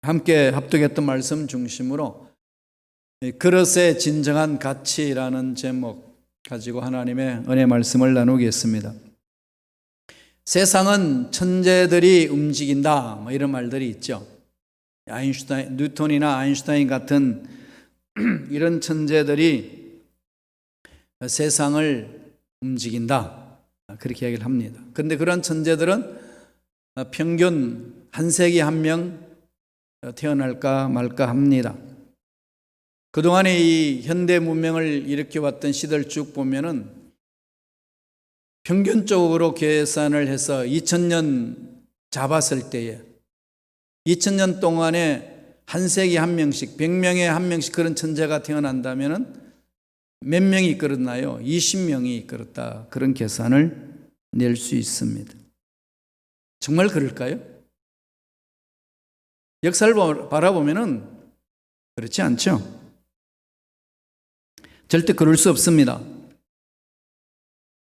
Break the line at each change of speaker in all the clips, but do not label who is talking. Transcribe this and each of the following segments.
함께 합독했던 말씀 중심으로 그릇의 진정한 가치라는 제목 가지고 하나님의 은혜 말씀을 나누겠습니다. 세상은 천재들이 움직인다, 이런 말들이 있죠. 뉴턴이나 아인슈타인 같은 이런 천재들이 세상을 움직인다, 그렇게 얘기를 합니다. 그런데 그런 천재들은 평균 한 세기 한 명 태어날까 말까 합니다. 그동안에 이 현대 문명을 일으켜왔던 시대를 쭉 보면은 평균적으로 계산을 해서 2000년 잡았을 때에 2000년 동안에 한 세기 한 명씩 100명에 한 명씩 그런 천재가 태어난다면은 몇 명이 이끌었나요? 20명이 이끌었다. 그런 계산을 낼 수 있습니다. 정말 그럴까요? 역사를 바라보면은 그렇지 않죠. 절대 그럴 수 없습니다.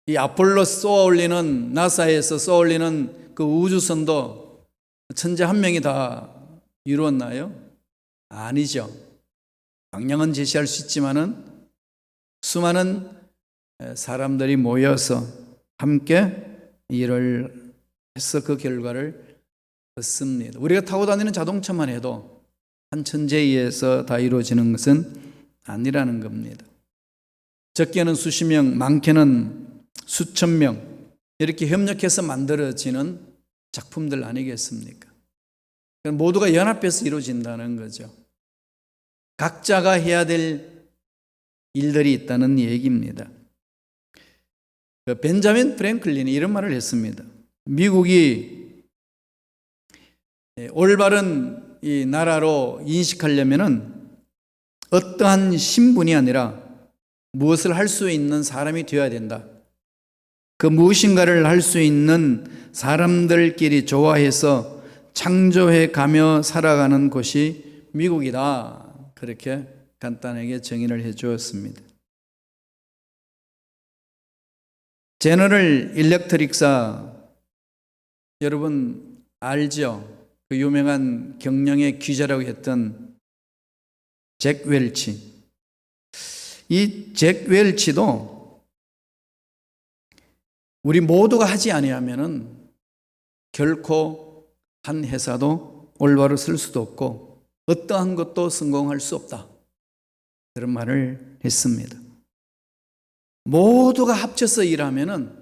이 아폴로 쏘아올리는, 나사에서 쏘아올리는 그 우주선도 천재 한 명이 다 이루었나요? 아니죠. 방향은 제시할 수 있지만은 수많은 사람들이 모여서 함께 일을 해서 그 결과를 얻습니다. 우리가 타고 다니는 자동차만 해도 한 천재에 의해서 다 이루어지는 것은 아니라는 겁니다. 적게는 수십 명, 많게는 수천 명, 이렇게 협력해서 만들어지는 작품들 아니겠습니까? 모두가 연합해서 이루어진다는 거죠. 각자가 해야 될 일들이 있다는 얘기입니다. 벤자민 프랭클린이 이런 말을 했습니다. 미국이 올바른 이 나라로 인식하려면은 어떠한 신분이 아니라 무엇을 할 수 있는 사람이 되어야 된다. 그 무엇인가를 할 수 있는 사람들끼리 조화해서 창조해 가며 살아가는 곳이 미국이다. 그렇게 간단하게 정의를 해 주었습니다. 제너럴 일렉트릭사 여러분 알죠? 그 유명한 경영의 귀재라고 했던 잭 웰치. 이 잭 웰치도 우리 모두가 하지 아니하면은 결코 한 회사도 올바로 쓸 수도 없고 어떠한 것도 성공할 수 없다. 그런 말을 했습니다. 모두가 합쳐서 일하면은,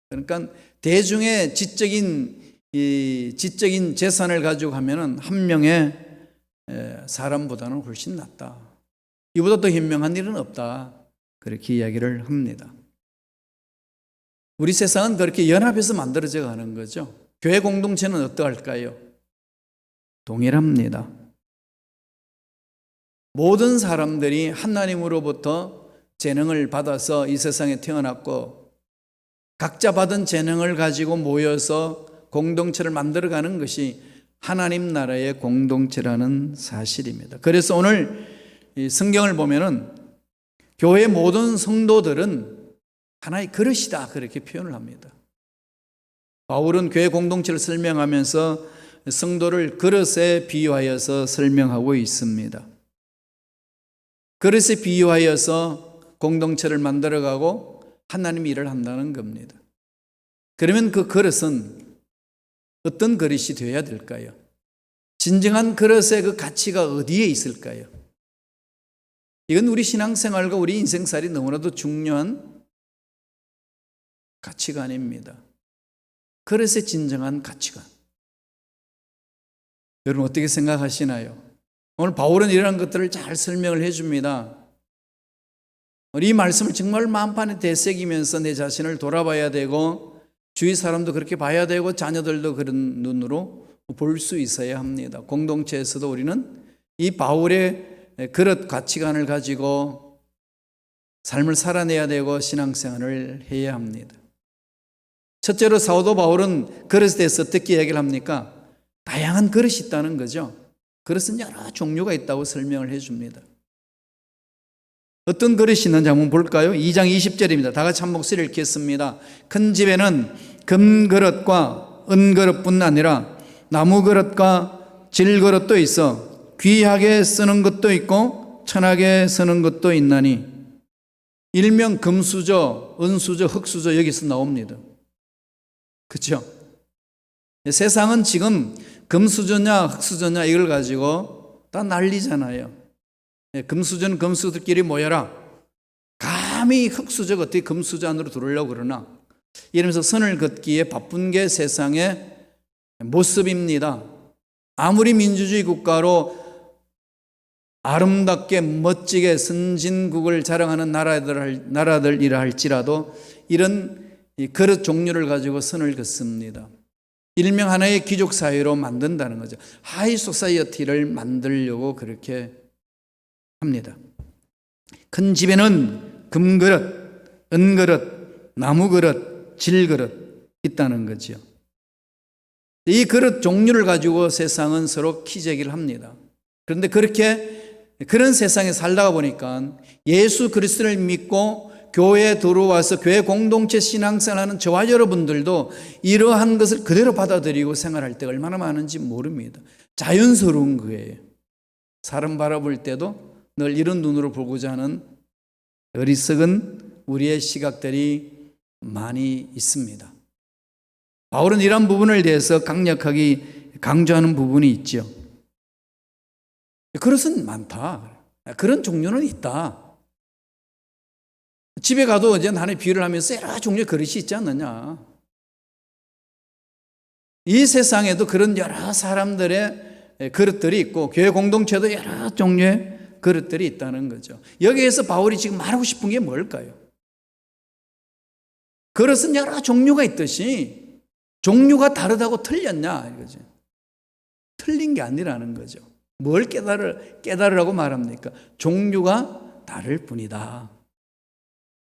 그러니까 대중의 지적인 재산을 가지고 하면은 한 명의 사람보다는 훨씬 낫다. 이보다 더 현명한 일은 없다. 그렇게 이야기를 합니다. 우리 세상은 그렇게 연합해서 만들어져 가는 거죠. 교회 공동체는 어떠할까요? 동일합니다. 모든 사람들이 하나님으로부터 재능을 받아서 이 세상에 태어났고 각자 받은 재능을 가지고 모여서 공동체를 만들어가는 것이 하나님 나라의 공동체라는 사실입니다. 그래서 오늘 이 성경을 보면은 교회 모든 성도들은 하나의 그릇이다, 그렇게 표현을 합니다. 바울은 교회 공동체를 설명하면서 성도를 그릇에 비유하여서 설명하고 있습니다. 그릇에 비유하여서 공동체를 만들어가고 하나님 일을 한다는 겁니다. 그러면 그 그릇은 어떤 그릇이 되어야 될까요? 진정한 그릇의 그 가치가 어디에 있을까요? 이건 우리 신앙생활과 우리 인생살이 너무나도 중요한 가치관입니다. 그릇의 진정한 가치관. 여러분 어떻게 생각하시나요? 오늘 바울은 이러한 것들을 잘 설명을 해줍니다. 이 말씀을 정말 마음판에 되새기면서 내 자신을 돌아봐야 되고 주위 사람도 그렇게 봐야 되고 자녀들도 그런 눈으로 볼 수 있어야 합니다. 공동체에서도 우리는 이 바울의 그릇 가치관을 가지고 삶을 살아내야 되고 신앙생활을 해야 합니다. 첫째로 사도 바울은 그릇에 대해서 어떻게 얘기를 합니까? 다양한 그릇이 있다는 거죠. 그릇은 여러 종류가 있다고 설명을 해줍니다. 어떤 그릇이 있는지 한번 볼까요? 2장 20절입니다. 다 같이 한 목소리를 읽겠습니다. 큰 집에는 금그릇과 은그릇뿐 아니라 나무그릇과 질그릇도 있어 귀하게 쓰는 것도 있고 천하게 쓰는 것도 있나니 일명 금수저, 은수저, 흙수저 여기서 나옵니다. 그렇죠? 세상은 지금 금수저냐 흙수저냐 이걸 가지고 다 난리잖아요. 금수저는 금수저들끼리 모여라. 감히 흙수저가 어떻게 금수저 안으로 들어오려고 그러나 이러면서 선을 긋기에 바쁜 게 세상의 모습입니다. 아무리 민주주의 국가로 아름답게 멋지게 선진국을 자랑하는 나라들이라 할지라도 이런 그릇 종류를 가지고 선을 긋습니다. 일명 하나의 귀족 사회로 만든다는 거죠. 하이 소사이어티를 만들려고 그렇게 합니다. 큰 집에는 금그릇, 은그릇, 나무그릇, 질그릇 있다는 거죠. 이 그릇 종류를 가지고 세상은 서로 키재기를 합니다. 그런데 그런 세상에 살다가 보니까 예수 그리스도를 믿고 교회에 들어와서 교회 공동체 신앙생활하는 저와 여러분들도 이러한 것을 그대로 받아들이고 생활할 때가 얼마나 많은지 모릅니다. 자연스러운 거예요. 사람 바라볼 때도 늘 이런 눈으로 보고자 하는 어리석은 우리의 시각들이 많이 있습니다. 바울은 이런 부분을 대해서 강력하게 강조하는 부분이 있죠. 그릇은 많다. 그런 종류는 있다. 집에 가도 이제 하나의 비유를 하면서 여러 종류의 그릇이 있지 않느냐. 이 세상에도 그런 여러 사람들의 그릇들이 있고 교회 공동체도 여러 종류의 그릇들이 있다는 거죠. 여기에서 바울이 지금 말하고 싶은 게 뭘까요? 그릇은 여러 종류가 있듯이 종류가 다르다고 틀렸냐 이거죠. 틀린 게 아니라는 거죠. 뭘 깨달으라고 말합니까? 종류가 다를 뿐이다.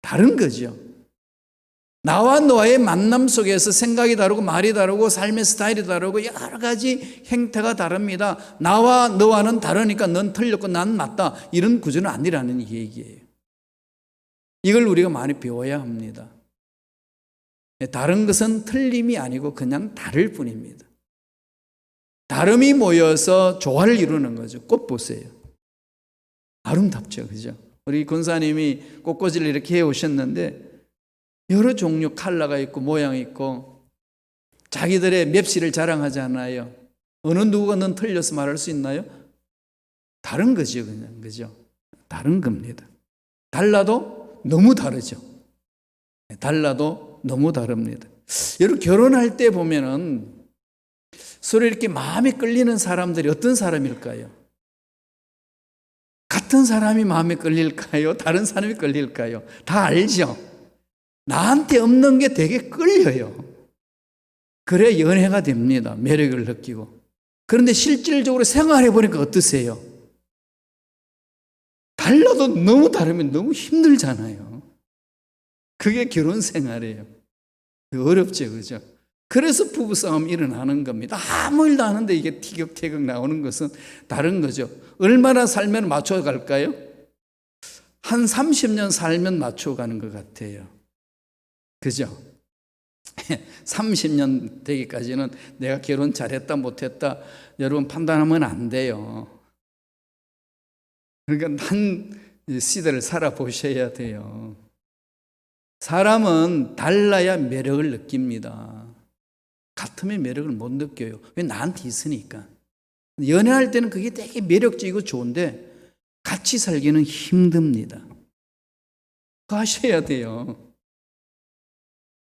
다른 거죠. 나와 너와의 만남 속에서 생각이 다르고 말이 다르고 삶의 스타일이 다르고 여러 가지 행태가 다릅니다. 나와 너와는 다르니까 넌 틀렸고 난 맞다. 이런 구조는 아니라는 얘기예요. 이걸 우리가 많이 배워야 합니다. 다른 것은 틀림이 아니고 그냥 다를 뿐입니다. 다름이 모여서 조화를 이루는 거죠. 꽃 보세요. 아름답죠. 그죠? 우리 권사님이 꽃꽂이를 이렇게 해오셨는데 여러 종류 컬러가 있고 모양이 있고 자기들의 맵시를 자랑하지 않아요. 어느 누구가 넌 틀려서 말할 수 있나요? 다른 거죠. 그냥. 그죠? 다른 겁니다. 달라도 너무 다르죠. 달라도 너무 다릅니다. 여러분 결혼할 때 보면은 서로 이렇게 마음에 끌리는 사람들이 어떤 사람일까요? 같은 사람이 마음에 끌릴까요? 다른 사람이 끌릴까요? 다 알죠? 나한테 없는 게 되게 끌려요. 그래 연애가 됩니다. 매력을 느끼고. 그런데 실질적으로 생활해 보니까 어떠세요? 달라도 너무 다르면 너무 힘들잖아요. 그게 결혼 생활이에요. 어렵죠, 그죠? 그래서 부부싸움이 일어나는 겁니다. 아무 일도 안 하는데 이게 티격태격 나오는 것은 다른 거죠. 얼마나 살면 맞춰갈까요? 한 30년 살면 맞춰가는 것 같아요. 그죠? 30년 되기까지는 내가 결혼 잘했다 못했다 여러분 판단하면 안 돼요. 그러니까 한 시대를 살아보셔야 돼요. 사람은 달라야 매력을 느낍니다. 같으면 매력을 못 느껴요. 왜? 나한테 있으니까. 연애할 때는 그게 되게 매력적이고 좋은데 같이 살기는 힘듭니다. 그거 하셔야 돼요.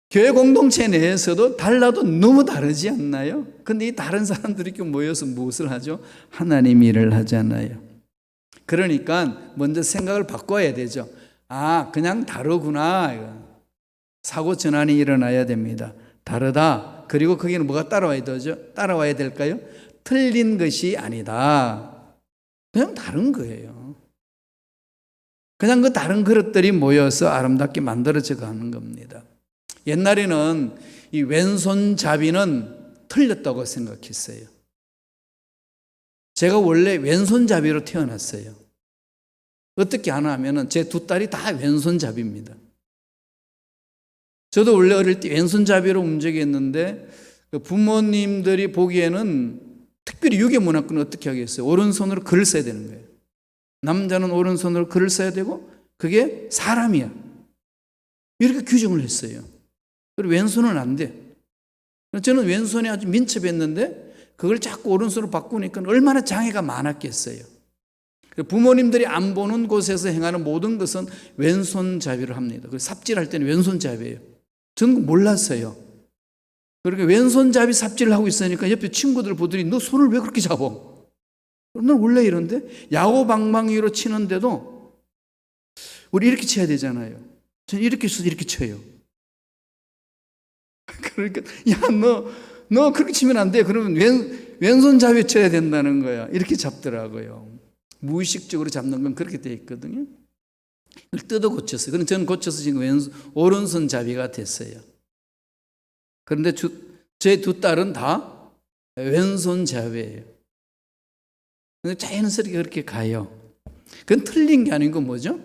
교회 공동체 내에서도 달라도 너무 다르지 않나요? 근데 이 다른 사람들이 이렇게 모여서 무엇을 하죠? 하나님 일을 하잖아요. 그러니까 먼저 생각을 바꿔야 되죠. 아, 그냥 다르구나. 사고 전환이 일어나야 됩니다. 다르다. 그리고 거기는 뭐가 따라와야 될까요? 틀린 것이 아니다. 그냥 다른 거예요. 그냥 그 다른 그릇들이 모여서 아름답게 만들어져 가는 겁니다. 옛날에는 이 왼손잡이는 틀렸다고 생각했어요. 제가 원래 왼손잡이로 태어났어요. 어떻게 하나 하면은 제 두 딸이 다 왼손잡이입니다. 저도 원래 어릴 때 왼손잡이로 움직였는데 부모님들이 보기에는 특별히 유교문화권은 어떻게 하겠어요? 오른손으로 글을 써야 되는 거예요. 남자는 오른손으로 글을 써야 되고 그게 사람이야. 이렇게 규정을 했어요. 그리고 왼손은 안 돼. 저는 왼손이 아주 민첩했는데 그걸 자꾸 오른손으로 바꾸니까 얼마나 장애가 많았겠어요. 부모님들이 안 보는 곳에서 행하는 모든 것은 왼손잡이를 합니다. 삽질할 때는 왼손잡이에요. 저는 몰랐어요. 그렇게 왼손잡이 삽질을 하고 있으니까 옆에 친구들 보더니 너 손을 왜 그렇게 잡아? 넌 원래 이런데? 야구 방망이로 치는데도 우리 이렇게 쳐야 되잖아요. 저는 이렇게 쳐서 이렇게 쳐요. 그러니까 너 그렇게 치면 안 돼. 그러면 왼손잡이 쳐야 된다는 거야. 이렇게 잡더라고요. 무의식적으로 잡는 건 그렇게 돼 있거든요. 그걸 뜯어 고쳤어요. 그럼 저는 고쳐서 지금 오른손잡이가 됐어요. 그런데 제 두 딸은 다 왼손잡이에요. 근데 자연스럽게 그렇게 가요. 그건 틀린 게 아니고 뭐죠?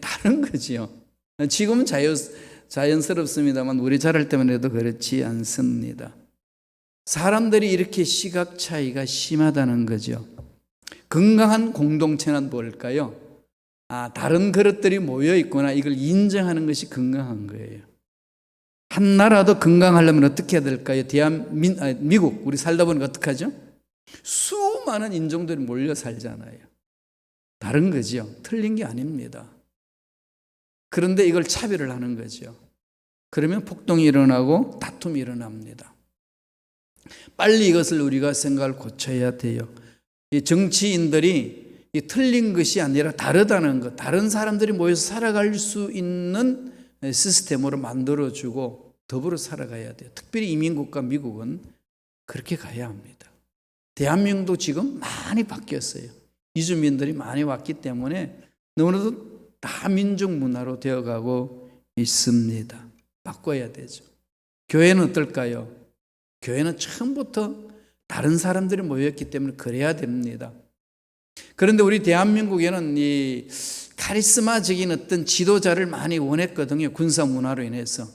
다른 거지요. 지금은 자연스럽습니다만 우리 자랄 때만 해도 그렇지 않습니다. 사람들이 이렇게 시각 차이가 심하다는 거죠. 건강한 공동체는 뭘까요? 다른 그릇들이 모여 있구나. 이걸 인정하는 것이 건강한 거예요. 한 나라도 건강하려면 어떻게 해야 될까요? 미국, 우리 살다 보니까 어떻게 하죠? 수많은 인종들이 몰려 살잖아요. 다른 거죠. 틀린 게 아닙니다. 그런데 이걸 차별을 하는 거죠. 그러면 폭동이 일어나고 다툼이 일어납니다. 빨리 이것을 우리가 생각을 고쳐야 돼요. 이 정치인들이 이 틀린 것이 아니라 다르다는 것, 다른 사람들이 모여서 살아갈 수 있는 시스템으로 만들어주고 더불어 살아가야 돼요. 특별히 이민국가 미국은 그렇게 가야 합니다. 대한민국도 지금 많이 바뀌었어요. 이주민들이 많이 왔기 때문에 너무나도 다민족 문화로 되어가고 있습니다. 바꿔야 되죠. 교회는 어떨까요? 교회는 처음부터 다른 사람들이 모였기 때문에 그래야 됩니다. 그런데 우리 대한민국에는 이 카리스마적인 어떤 지도자를 많이 원했거든요. 군사 문화로 인해서.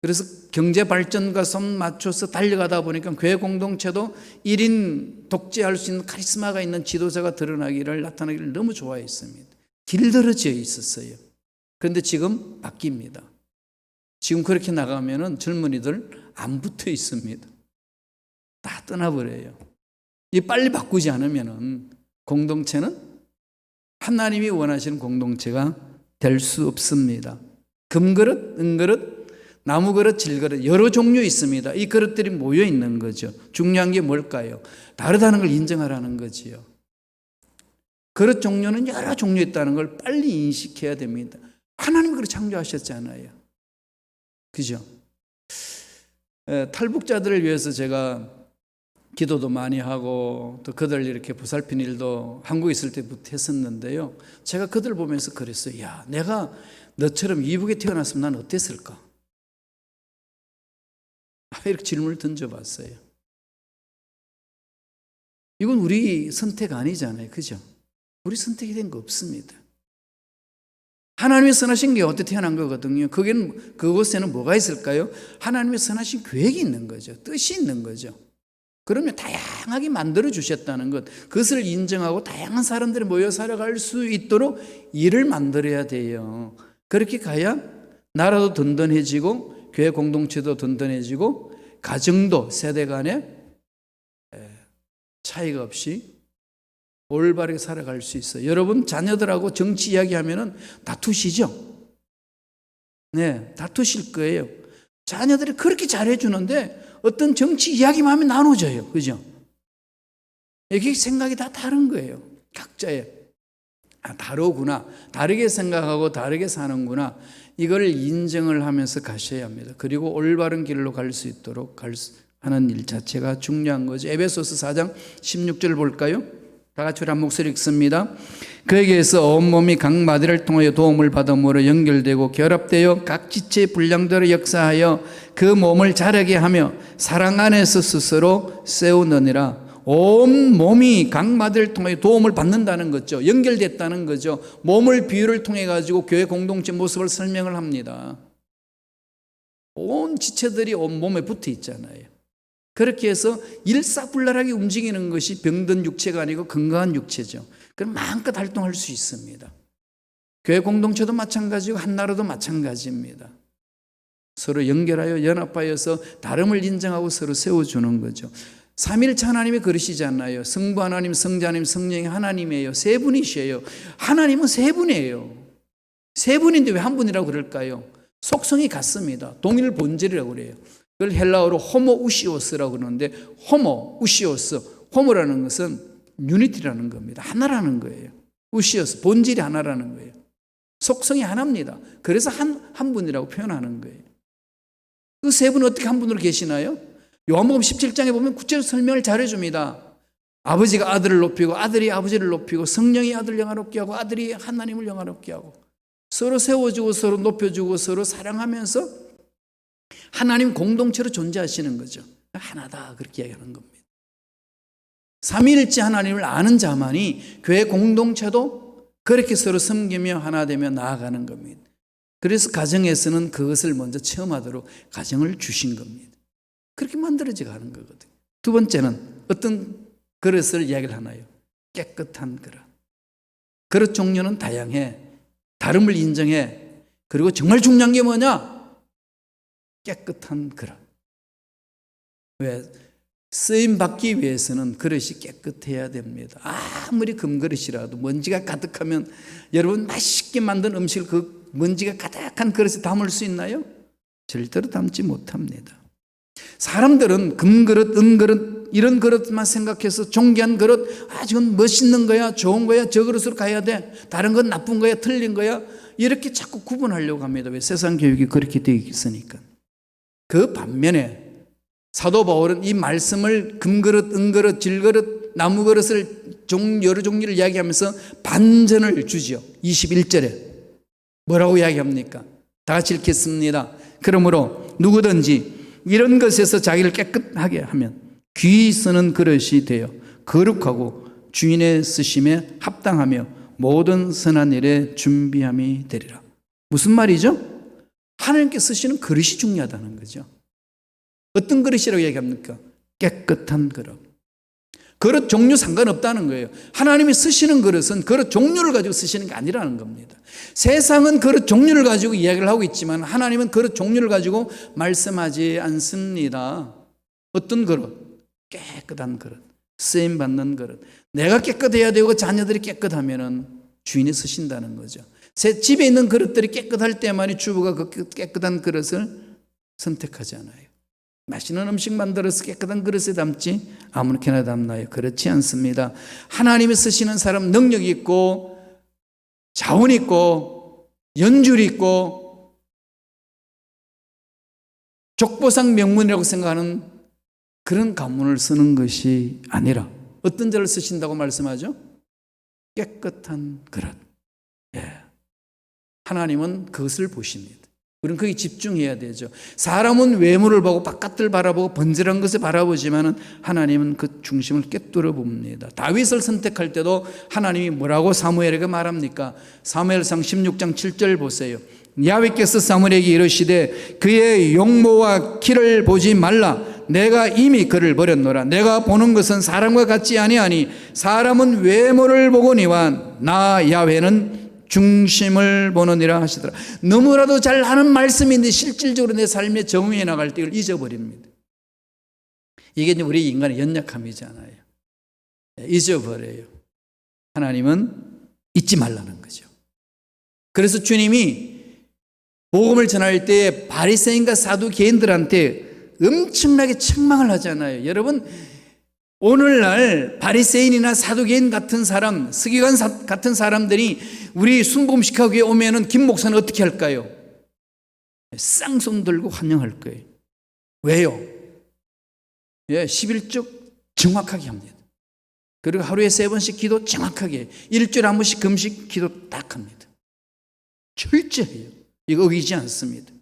그래서 경제 발전과 손 맞춰서 달려가다 보니까 교회 공동체도 1인 독재할 수 있는 카리스마가 있는 지도자가 나타나기를 너무 좋아했습니다. 길들여져 있었어요. 그런데 지금 바뀝니다. 지금 그렇게 나가면은 젊은이들 안 붙어 있습니다. 다 떠나버려요. 이 빨리 바꾸지 않으면은 공동체는 하나님이 원하시는 공동체가 될 수 없습니다. 금그릇, 은그릇, 나무그릇, 질그릇 여러 종류 있습니다. 이 그릇들이 모여 있는 거죠. 중요한 게 뭘까요? 다르다는 걸 인정하라는 거지요. 그릇 종류는 여러 종류 있다는 걸 빨리 인식해야 됩니다. 하나님이 그렇게 창조하셨잖아요. 그죠? 탈북자들을 위해서 제가 기도도 많이 하고 또 그들 이렇게 보살핀 일도 한국에 있을 때부터 했었는데요. 제가 그들 보면서 그랬어요. 야, 내가 너처럼 이북에 태어났으면 난 어땠을까? 이렇게 질문을 던져봤어요. 이건 우리 선택 아니잖아요. 그죠? 우리 선택이 된 거 없습니다. 하나님이 선하신 게 어떻게 태어난 거거든요. 그곳에는 뭐가 있을까요? 하나님이 선하신 계획이 있는 거죠. 뜻이 있는 거죠. 그러면 다양하게 만들어 주셨다는 것, 그것을 인정하고 다양한 사람들이 모여 살아갈 수 있도록 일을 만들어야 돼요. 그렇게 가야 나라도 든든해지고 교회 공동체도 든든해지고 가정도 세대 간에 차이가 없이 올바르게 살아갈 수 있어요. 여러분 자녀들하고 정치 이야기하면은 다투시죠? 네, 다투실 거예요. 자녀들이 그렇게 잘해주는데 어떤 정치 이야기만 하면 나눠져요. 그죠? 이게 생각이 다 다른 거예요. 각자의. 다르구나. 다르게 생각하고 다르게 사는구나. 이걸 인정을 하면서 가셔야 합니다. 그리고 올바른 길로 갈 수 있도록 하는 일 자체가 중요한 거죠. 에베소서 4장 16절 볼까요? 다 같이 한 목소리 읽습니다. 그에게서 온몸이 각 마디를 통하여 도움을 받음으로 연결되고 결합되어 각 지체의 분량대로 역사하여 그 몸을 자라게 하며 사랑 안에서 스스로 세우느니라. 온 몸이 각 마디를 통하여 도움을 받는다는 거죠. 연결됐다는 거죠. 몸을 비유를 통해 가지고 교회 공동체 모습을 설명을 합니다. 온 지체들이 온 몸에 붙어 있잖아요. 그렇게 해서 일사불란하게 움직이는 것이 병든 육체가 아니고 건강한 육체죠. 그럼 마음껏 활동할 수 있습니다. 교회 공동체도 마찬가지고 한 나라도 마찬가지입니다. 서로 연결하여 연합하여서 다름을 인정하고 서로 세워주는 거죠. 삼일체 하나님이 그러시잖아요. 성부 하나님, 성자 하나님, 성령이 하나님이에요. 세 분이셔요. 하나님은 세 분이에요. 세 분인데 왜 한 분이라고 그럴까요? 속성이 같습니다. 동일 본질이라고 그래요. 그걸 헬라어로 호모 우시오스라고 그러는데, 호모 우시오스, 호모라는 것은 유니티라는 겁니다. 하나라는 거예요. 우시오스, 본질이 하나라는 거예요. 속성이 하나입니다. 그래서 한 분이라고 표현하는 거예요. 그 세 분은 어떻게 한 분으로 계시나요? 요한복음 17장에 보면 구체적으로 설명을 잘해줍니다. 아버지가 아들을 높이고 아들이 아버지를 높이고 성령이 아들을 영화롭게 하고 아들이 하나님을 영화롭게 하고 서로 세워주고 서로 높여주고 서로 사랑하면서 하나님 공동체로 존재하시는 거죠. 하나다 그렇게 이야기하는 겁니다. 삼위일체 하나님을 아는 자만이 교회 공동체도 그렇게 서로 섬기며 하나 되며 나아가는 겁니다. 그래서 가정에서는 그것을 먼저 체험하도록 가정을 주신 겁니다. 그렇게 만들어져 가는 거거든요. 두 번째는 어떤 그릇을 이야기를 하나요? 깨끗한 그릇. 그릇 종류는 다양해. 다름을 인정해. 그리고 정말 중요한 게 뭐냐? 깨끗한 그릇. 왜? 쓰임 받기 위해서는 그릇이 깨끗해야 됩니다. 아무리 금그릇이라도 먼지가 가득하면 여러분 맛있게 만든 음식을 그 먼지가 가득한 그릇에 담을 수 있나요? 절대로 담지 못합니다. 사람들은 금그릇, 은그릇 이런 그릇만 생각해서 존귀한 그릇, 저건 멋있는 거야, 좋은 거야, 저 그릇으로 가야 돼, 다른 건 나쁜 거야, 틀린 거야, 이렇게 자꾸 구분하려고 합니다. 왜? 세상 교육이 그렇게 되어 있으니까. 그 반면에 사도 바울은 이 말씀을 금그릇, 은그릇, 질그릇, 나무그릇을 여러 종류를 이야기하면서 반전을 주죠. 21절에 뭐라고 이야기합니까? 다 같이 읽겠습니다. 그러므로 누구든지 이런 것에서 자기를 깨끗하게 하면 귀 쓰는 그릇이 되어 거룩하고 주인의 쓰심에 합당하며 모든 선한 일에 준비함이 되리라. 무슨 말이죠? 하나님께 쓰시는 그릇이 중요하다는 거죠. 어떤 그릇이라고 얘기합니까? 깨끗한 그릇. 그릇 종류 상관없다는 거예요. 하나님이 쓰시는 그릇은 그릇 종류를 가지고 쓰시는 게 아니라는 겁니다. 세상은 그릇 종류를 가지고 이야기를 하고 있지만 하나님은 그릇 종류를 가지고 말씀하지 않습니다. 어떤 그릇? 깨끗한 그릇. 쓰임받는 그릇. 내가 깨끗해야 되고 자녀들이 깨끗하면 주인이 쓰신다는 거죠. 제 집에 있는 그릇들이 깨끗할 때만이 주부가 그 깨끗한 그릇을 선택하지 않아요. 맛있는 음식 만들어서 깨끗한 그릇에 담지 아무렇게나 담나요? 그렇지 않습니다. 하나님이 쓰시는 사람 능력이 있고 자원이 있고 연줄이 있고 족보상 명문이라고 생각하는 그런 가문을 쓰는 것이 아니라 어떤 자를 쓰신다고 말씀하죠? 깨끗한 그릇. 하나님은 그것을 보십니다. 우리는 거기에 집중해야 되죠. 사람은 외모를 보고 바깥을 바라보고 번지른 것을 바라보지만 하나님은 그 중심을 꿰뚫어 봅니다. 다윗을 선택할 때도 하나님이 뭐라고 사무엘에게 말합니까? 사무엘상 16장 7절 보세요. 야훼께서 사무엘에게 이르시되 그의 용모와 키를 보지 말라. 내가 이미 그를 버렸노라. 내가 보는 것은 사람과 같지 아니하니 사람은 외모를 보거니와 나 야훼는 중심을 보느니라 하시더라. 너무나도 잘 아는 말씀인데 실질적으로 내 삶에 적용해 나갈 때 이걸 잊어버립니다. 이게 이제 우리 인간의 연약함이잖아요. 잊어버려요. 하나님은 잊지 말라는 거죠. 그래서 주님이 복음을 전할 때 바리새인과 사두개인들한테 엄청나게 책망을 하잖아요. 여러분, 오늘날 바리새인이나 사두개인 같은 사람, 서기관 같은 사람들이 우리 순복음식하고에 오면은 김 목사는 어떻게 할까요? 쌍손 들고 환영할 거예요. 왜요? 11조 정확하게 합니다. 그리고 하루에 3번씩 기도 정확하게, 일주일에 한 번씩 금식 기도 딱 합니다. 철저해요. 이거 어기지 않습니다.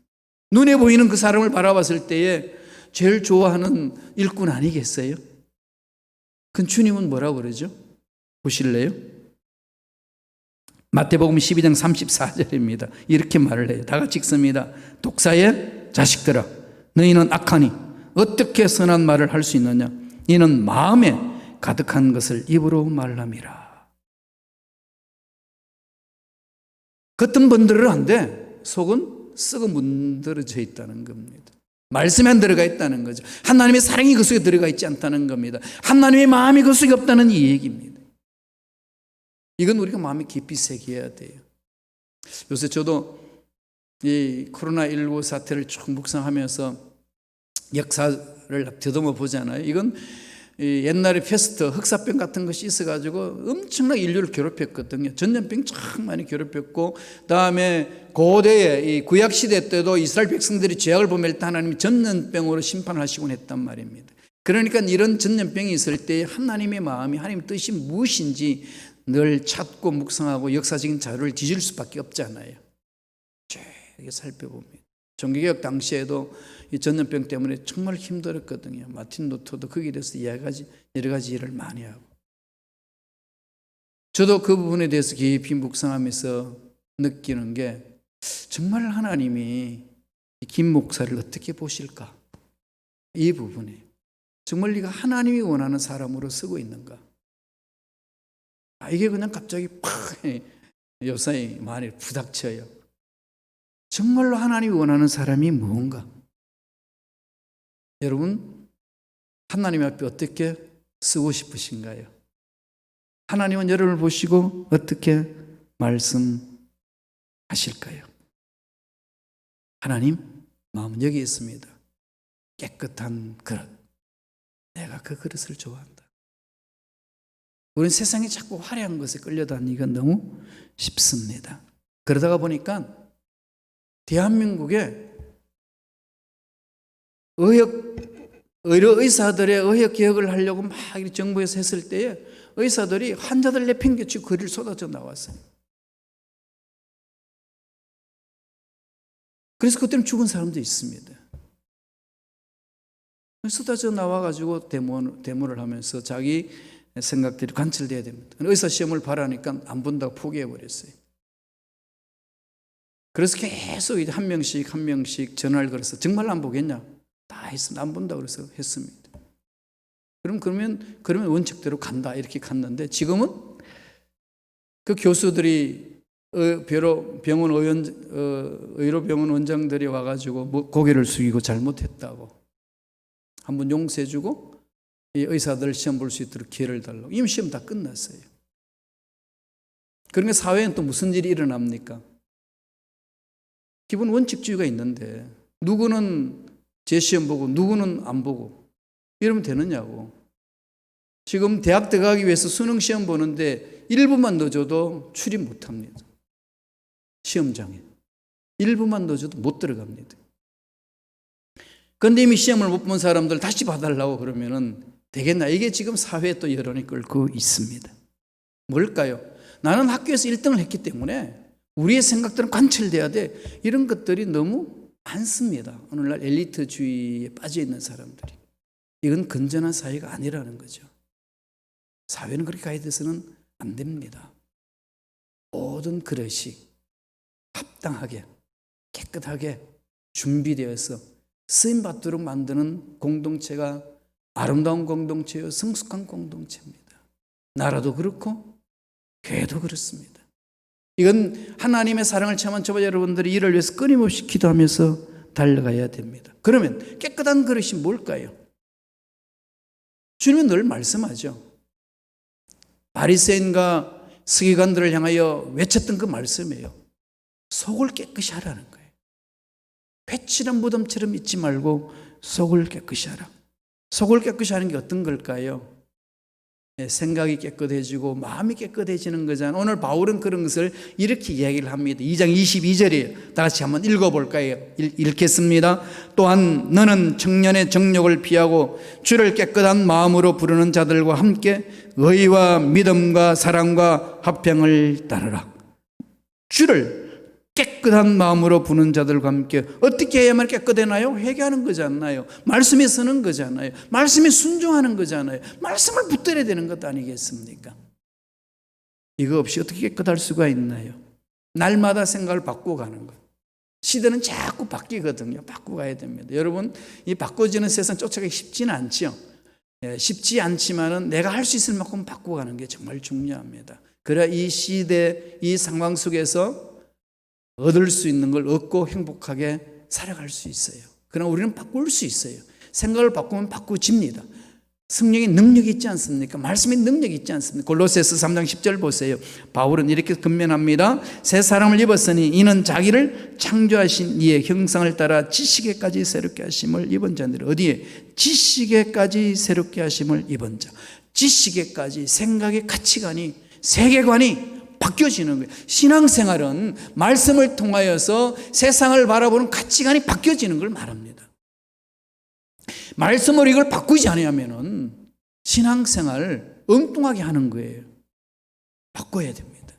눈에 보이는 그 사람을 바라봤을 때에 제일 좋아하는 일꾼 아니겠어요? 그 주님은 뭐라고 그러죠? 보실래요? 마태복음 12장 34절입니다. 이렇게 말을 해요. 다 같이 읽습니다. 독사의 자식들아, 너희는 악하니 어떻게 선한 말을 할 수 있느냐? 이는 마음에 가득한 것을 입으로 말함이라. 겉은 번들어한데 속은 썩어 문드러져 있다는 겁니다. 말씀에 안 들어가 있다는 거죠. 하나님의 사랑이 그 속에 들어가 있지 않다는 겁니다. 하나님의 마음이 그 속에 없다는 이 얘기입니다. 이건 우리가 마음에 깊이 새겨야 돼요. 요새 저도 이 코로나19 사태를 쭉 묵상하면서 역사를 더듬어 보잖아요. 이건 옛날에 페스트, 흑사병 같은 것이 있어가지고 엄청나게 인류를 괴롭혔거든요. 전염병 참 많이 괴롭혔고, 다음에 고대에 이 구약시대 때도 이스라엘 백성들이 죄악을 보면 일단 하나님이 전염병으로 심판을 하시곤 했단 말입니다. 그러니까 이런 전염병이 있을 때 하나님의 마음이, 하나님의 뜻이 무엇인지 늘 찾고 묵상하고 역사적인 자료를 뒤질 수밖에 없잖아요. 이렇게 살펴봅니다. 종교개혁 당시에도 이 전염병 때문에 정말 힘들었거든요. 마틴 루터도 거기에 대해서 여러 가지 일을 많이 하고, 저도 그 부분에 대해서 깊이 묵상하면서 느끼는 게, 정말 하나님이 김 목사를 어떻게 보실까? 이 부분에 정말 네가 하나님이 원하는 사람으로 쓰고 있는가? 이게 그냥 갑자기 팍 요사이 마음에 부닥쳐요. 정말로 하나님이 원하는 사람이 뭔가? 여러분, 하나님 앞에 어떻게 쓰고 싶으신가요? 하나님은 여러분을 보시고 어떻게 말씀하실까요? 하나님, 마음은 여기 있습니다. 깨끗한 그릇. 내가 그 그릇을 좋아한다. 우리는 세상에 자꾸 화려한 것에 끌려다니기가 너무 쉽습니다. 그러다가 보니까 대한민국에 의사들의 의학 개혁을 하려고 막 정부에서 했을 때에 의사들이 환자들 내팽개치고 거리를 쏟아져 나왔어요. 그래서 그때는 죽은 사람도 있습니다. 쏟아져 나와가지고 데모를 하면서 자기 생각들이 관철돼야 됩니다. 의사 시험을 바라니까 안 본다고 포기해버렸어요. 그래서 계속 한 명씩 전화를 걸어서 정말 안 보겠냐? 다 했습니다. 안 본다고 그래서 했습니다. 그러면 원칙대로 간다 이렇게 갔는데, 지금은 그 교수들이 의료병원 원장들이 와가지고 고개를 숙이고 잘못했다고 한번 용서해주고 이 의사들 시험 볼 수 있도록 기회를 달라고. 이미 시험 다 끝났어요. 그러니까 사회엔 또 무슨 일이 일어납니까? 기본 원칙주의가 있는데 누구는 재시험 보고 누구는 안 보고 이러면 되느냐고. 지금 대학 들어가기 위해서 수능시험 보는데 1분만 늦어도 출입 못합니다. 시험장에 1분만 늦어도 못 들어갑니다. 그런데 이미 시험을 못 본 사람들 다시 봐달라고 그러면은 되겠나? 이게 지금 사회에 또 여론이 끌고 있습니다. 뭘까요? 나는 학교에서 1등을 했기 때문에 우리의 생각들은 관철돼야 돼. 이런 것들이 너무 많습니다. 오늘날 엘리트주의에 빠져 있는 사람들이. 이건 건전한 사회가 아니라는 거죠. 사회는 그렇게 가야 돼서는 안 됩니다. 모든 그릇이 합당하게 깨끗하게 준비되어서 쓰임받도록 만드는 공동체가 아름다운 공동체요, 성숙한 공동체입니다. 나라도 그렇고 교회도 그렇습니다. 이건 하나님의 사랑을 체험한 저와 여러분들이 이를 위해서 끊임없이 기도하면서 달려가야 됩니다. 그러면 깨끗한 그릇이 뭘까요? 주님은 늘 말씀하죠. 바리새인과 서기관들을 향하여 외쳤던 그 말씀이에요. 속을 깨끗이 하라는 거예요. 회칠한 무덤처럼 있지 말고 속을 깨끗이 하라. 속을 깨끗이 하는 게 어떤 걸까요? 생각이 깨끗해지고 마음이 깨끗해지는 거잖아요. 오늘 바울은 그런 것을 이렇게 이야기를 합니다. 2장 22절이에요. 다 같이 한번 읽어볼까요? 읽겠습니다. 또한 너는 청년의 정욕을 피하고 주를 깨끗한 마음으로 부르는 자들과 함께 의와 믿음과 사랑과 화평을 따르라. 주를 깨끗한 마음으로 부르는 자들과 함께 어떻게 해야만 깨끗해나요? 회개하는 거잖아요. 말씀에 서는 거잖아요. 말씀에 순종하는 거잖아요. 말씀을 붙들어야 되는 것 아니겠습니까? 이거 없이 어떻게 깨끗할 수가 있나요? 날마다 생각을 바꾸어 가는 것. 시대는 자꾸 바뀌거든요. 바꾸고 가야 됩니다. 여러분, 이 바꿔지는 세상 쫓아가기 쉽지는 않죠. 쉽지 않지만은 내가 할 수 있을 만큼 바꾸고 가는 게 정말 중요합니다. 그래야 이 시대, 이 상황 속에서 얻을 수 있는 걸 얻고 행복하게 살아갈 수 있어요. 그러나 우리는 바꿀 수 있어요. 생각을 바꾸면 바꾸집니다. 성령의 능력이 있지 않습니까? 말씀의 능력이 있지 않습니까? 골로새서 3장 10절 보세요. 바울은 이렇게 권면합니다. 새 사람을 입었으니 이는 자기를 창조하신 이의 형상을 따라 지식에까지 새롭게 하심을 입은 자들. 어디에? 지식에까지 새롭게 하심을 입은 자. 지식에까지 생각의 가치관이, 세계관이 바뀌어지는 거예요. 신앙생활은 말씀을 통하여서 세상을 바라보는 가치관이 바뀌어지는 걸 말합니다. 말씀으로 이걸 바꾸지 않으면은 신앙생활을 엉뚱하게 하는 거예요. 바꿔야 됩니다.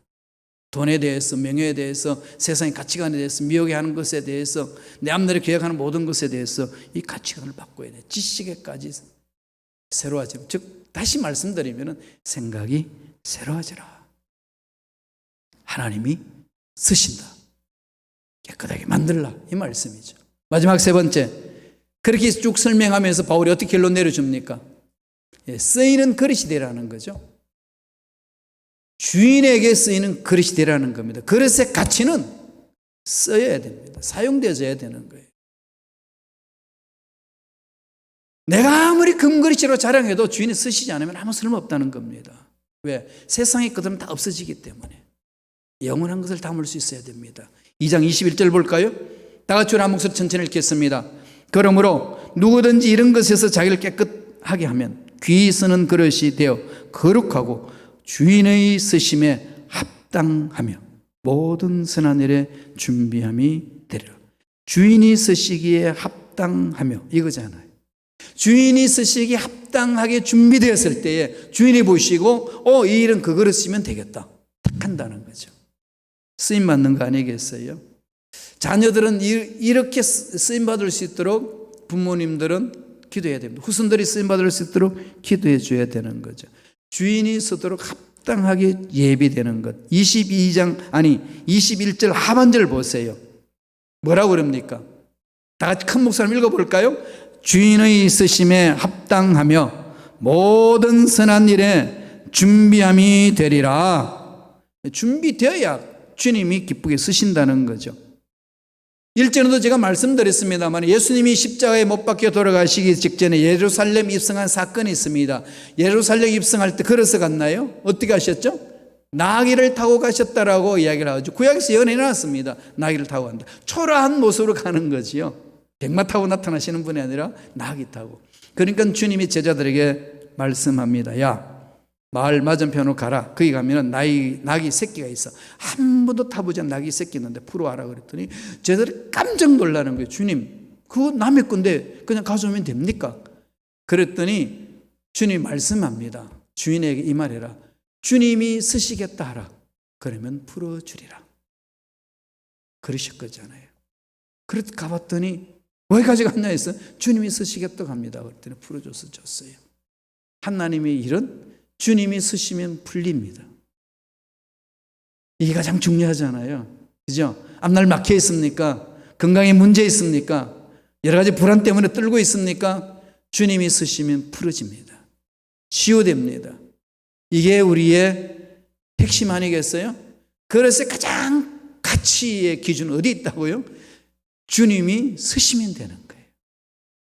돈에 대해서, 명예에 대해서, 세상의 가치관에 대해서, 미혹에 하는 것에 대해서, 내 앞날을 계획하는 모든 것에 대해서 이 가치관을 바꿔야 돼요. 지식에까지 새로워지고, 즉 다시 말씀드리면은 생각이 새로워지라. 하나님이 쓰신다. 깨끗하게 만들라. 이 말씀이죠. 마지막 세 번째, 그렇게 쭉 설명하면서 바울이 어떻게 결론 내려줍니까? 쓰이는 그릇이 되라는 거죠. 주인에게 쓰이는 그릇이 되라는 겁니다. 그릇의 가치는 써야 됩니다. 사용되어져야 되는 거예요. 내가 아무리 금그릇으로 자랑해도 주인이 쓰시지 않으면 아무 소용없다는 겁니다. 왜? 세상의 것들은 다 없어지기 때문에. 영원한 것을 담을 수 있어야 됩니다. 2장 21절 볼까요? 다 같이 한 목소리 천천히 읽겠습니다. 그러므로 누구든지 이런 것에서 자기를 깨끗하게 하면 귀히 쓰는 그릇이 되어 거룩하고 주인의 쓰심에 합당하며 모든 선한 일에 준비함이 되리라. 주인이 쓰시기에 합당하며 이거잖아요. 주인이 쓰시기에 합당하게 준비되었을 때에 주인이 보시고 이 일은 그 그릇이면 되겠다. 딱 한다는 거죠. 쓰임받는 거 아니겠어요? 자녀들은 이렇게 쓰임받을 수 있도록 부모님들은 기도해야 됩니다. 후손들이 쓰임받을 수 있도록 기도해 줘야 되는 거죠. 주인이 쓰도록 합당하게 예비되는 것. 21절 하반절 보세요. 뭐라고 그럽니까? 다 같이 큰 목소리로 읽어볼까요? 주인의 쓰심에 합당하며 모든 선한 일에 준비함이 되리라. 준비되어야 주님이 기쁘게 쓰신다는 거죠. 1절에도 제가 말씀드렸습니다만 예수님이 십자가에 못 박혀 돌아가시기 직전에 예루살렘 입성한 사건이 있습니다. 예루살렘 입성할 때 걸어서 갔나요? 어떻게 하셨죠? 나귀를 타고 가셨다라고 이야기를 하죠. 구약에서 예언해놨습니다. 나귀를 타고 간다. 초라한 모습으로 가는 거지요. 백마 타고 나타나시는 분이 아니라 나귀 타고. 그러니까 주님이 제자들에게 말씀합니다. 야, 마을 맞은편으로 가라. 거기 가면은 나귀 새끼가 있어. 한 번도 타보지 않은 나귀 새끼 있는데 풀어와라 그랬더니 제자들이 깜짝 놀라는 거예요. 주님, 그거 남의 건데 그냥 가져오면 됩니까? 그랬더니 주님 말씀합니다. 주인에게 이 말해라. 주님이 쓰시겠다 하라. 그러면 풀어주리라. 그러셨거잖아요. 그래서 가봤더니 왜 가져갔냐 해서 주님이 쓰시겠다고 합니다. 그랬더니 풀어줘서 줬어요. 하나님의 일은 주님이 쓰시면 풀립니다. 이게 가장 중요하잖아요. 그죠? 앞날 막혀 있습니까? 건강에 문제 있습니까? 여러 가지 불안 때문에 떨고 있습니까? 주님이 쓰시면 풀어집니다. 치유됩니다. 이게 우리의 핵심 아니겠어요? 그래서 가장 가치의 기준 어디 있다고요? 주님이 쓰시면 되는 거예요.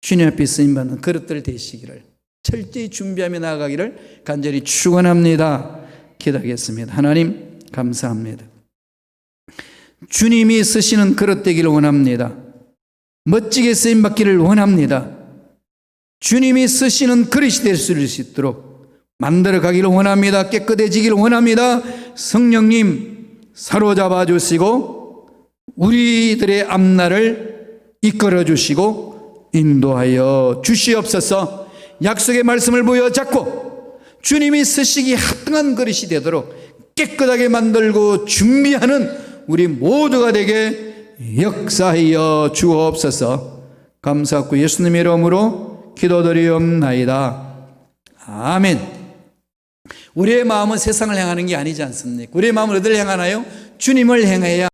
주님 앞에 쓰임받는 그릇들 되시기를 철저히 준비하며 나아가기를 간절히 축원합니다. 기도하겠습니다. 하나님 감사합니다. 주님이 쓰시는 그릇 되기를 원합니다. 멋지게 쓰임받기를 원합니다. 주님이 쓰시는 그릇이 될 수 있도록 만들어가기를 원합니다. 깨끗해지기를 원합니다. 성령님 사로잡아 주시고 우리들의 앞날을 이끌어 주시고 인도하여 주시옵소서. 약속의 말씀을 부여잡고 주님이 쓰시기 합당한 그릇이 되도록 깨끗하게 만들고 준비하는 우리 모두가 되게 역사하여 주옵소서. 감사하고 예수님의 이름으로 기도드리옵나이다. 아멘. 우리의 마음은 세상을 향하는 게 아니지 않습니까? 우리의 마음은 어디를 향하나요? 주님을 향해야